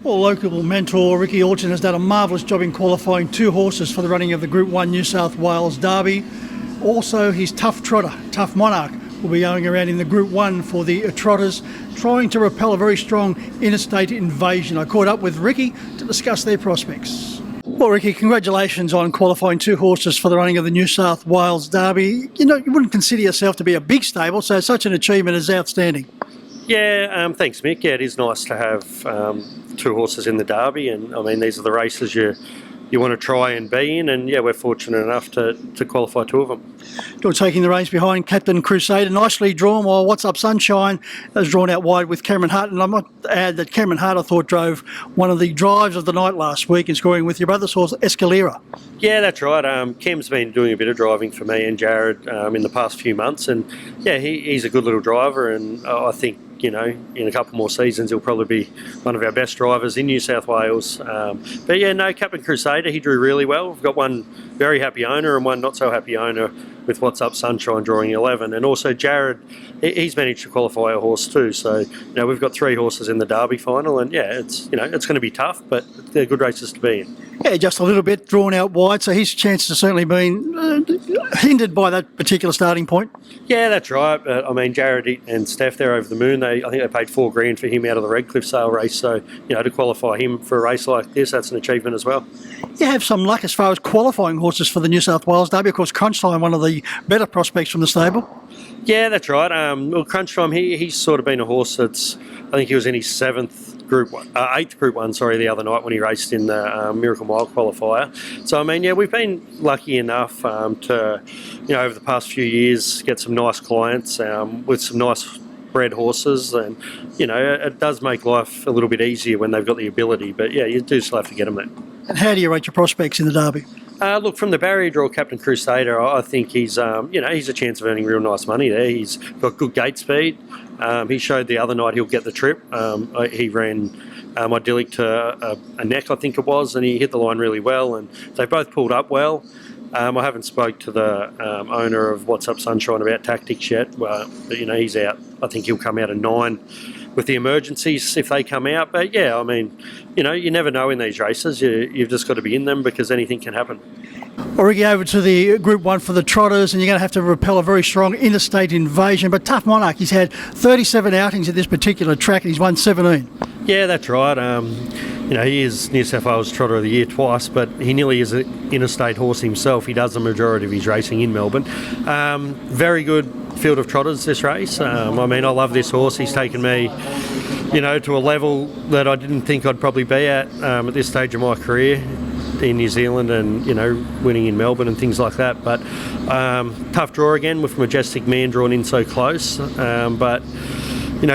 Well, local mentor Rickie Alchin has done a marvellous job in qualifying 2 horses for the running of the Group 1 New South Wales Derby. Also, his Tough Trotter, Tough Monarch, will be going around in the Group 1 for the Trotters, trying to repel a very strong interstate invasion. I caught up with Rickie to discuss their prospects. Well, Rickie, congratulations on qualifying 2 horses for the running of the New South Wales Derby. You wouldn't consider yourself to be a big stable, so such an achievement is outstanding. Yeah, thanks, Mick. Yeah, it is nice to have 2 horses in the Derby, and I mean, these are the races you want to try and be in, and yeah, we're fortunate enough to qualify 2 of them. You're taking the reins behind Captain Crusader, nicely drawn, while What's Up Sunshine is drawn out wide with Cameron Hart. And I might add that Cameron Hart, I thought, drove one of the drives of the night last week in scoring with your brother's horse, Escalera. Yeah, that's right. Cam's been doing a bit of driving for me and Jared in the past few months, and yeah, he's a good little driver, and I think, in a couple more seasons, he'll probably be one of our best drivers in New South Wales. But yeah, no, Captain Crusader, he drew really well. We've got one very happy owner and one not so happy owner with What's Up Sunshine drawing 11. And also Jared, he's managed to qualify a horse too. So, we've got 3 horses in the Derby final, and yeah, it's going to be tough, but they're good races to be in. Yeah, just a little bit drawn out wide, so his chances have certainly been hindered by that particular starting point. Yeah, that's right. I mean, Jared and Steph, they're over the moon. I think they paid $4,000 for him out of the Redcliffe sale race. So, to qualify him for a race like this, that's an achievement as well. You have some luck as far as qualifying horses for the New South Wales Derby. Of course, Crunch Time, one of the better prospects from the stable. Yeah, that's right. Well, Crunch Time, he's sort of been a horse that's, I think he was in his 8th Group 1, the other night when he raced in the Miracle Mile qualifier. So, I mean, yeah, we've been lucky enough to, over the past few years, get some nice clients with some nice bred horses, and, it does make life a little bit easier when they've got the ability. But, yeah, you do still have to get them there. And how do you rate your prospects in the Derby? Look, from the barrier draw, Captain Crusader, I think he's a chance of earning real nice money there. He's got good gate speed. He showed the other night he'll get the trip. He ran idyllic to a neck, I think it was, and he hit the line really well, and they both pulled up well. I haven't spoke to the owner of What's Up Sunshine about tactics yet, but he's out. I think he'll come out at 9 with the emergencies if they come out. But yeah, I mean, you never know in these races. You've just got to be in them because anything can happen. Well, Rickie, over to the Group 1 for the Trotters, and you're going to have to repel a very strong interstate invasion. But Tough Monarch, he's had 37 outings at this particular track, and he's won 17. Yeah, that's right. He is New South Wales Trotter of the Year twice, but he nearly is an interstate horse himself. He does the majority of his racing in Melbourne. Very good field of trotters this race. I love this horse. He's taken me, to a level that I didn't think I'd probably be at this stage of my career in New Zealand, and winning in Melbourne and things like that. But tough draw again with Majestic Man drawn in so close. But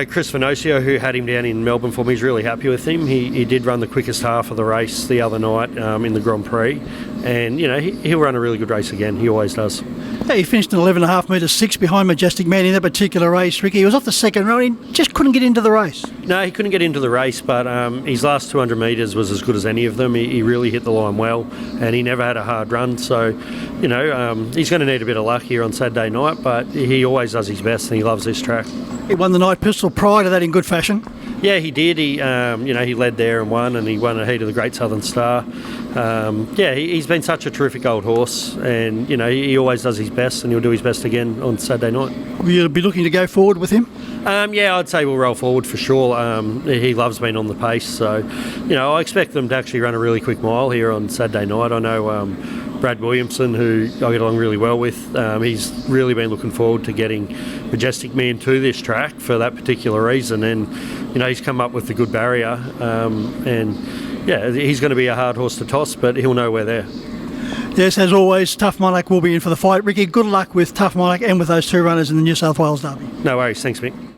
Chris Venocio, who had him down in Melbourne for me, is really happy with him. He did run the quickest half of the race the other night in the Grand Prix, and he'll run a really good race again. He always does. Yeah, he finished in 11.5 metres 6 behind Majestic Man in that particular race, Rickie. He was off the second row, he just couldn't get into the race. No, he couldn't get into the race, but his last 200 metres was as good as any of them. He really hit the line well, and he never had a hard run. So, he's going to need a bit of luck here on Saturday night, but he always does his best, and he loves this track. He won the night pistol prior to that in good fashion. Yeah, he did. He led there and won, and he won a heat of the Great Southern Star. He's been such a terrific old horse, and he always does his best, and he'll do his best again on Saturday night. Will you be looking to go forward with him? I'd say we'll roll forward for sure. He loves being on the pace, so I expect them to actually run a really quick mile here on Saturday night. I know Brad Williamson, who I get along really well with, he's really been looking forward to getting Majestic Man to this track for that particular reason, and he's come up with a good barrier, and yeah, he's going to be a hard horse to toss, but he'll know we're there. Yes, as always, Tough Monarch will be in for the fight. Rickie, good luck with Tough Monarch and with those 2 runners in the New South Wales Derby. No worries, thanks Mick.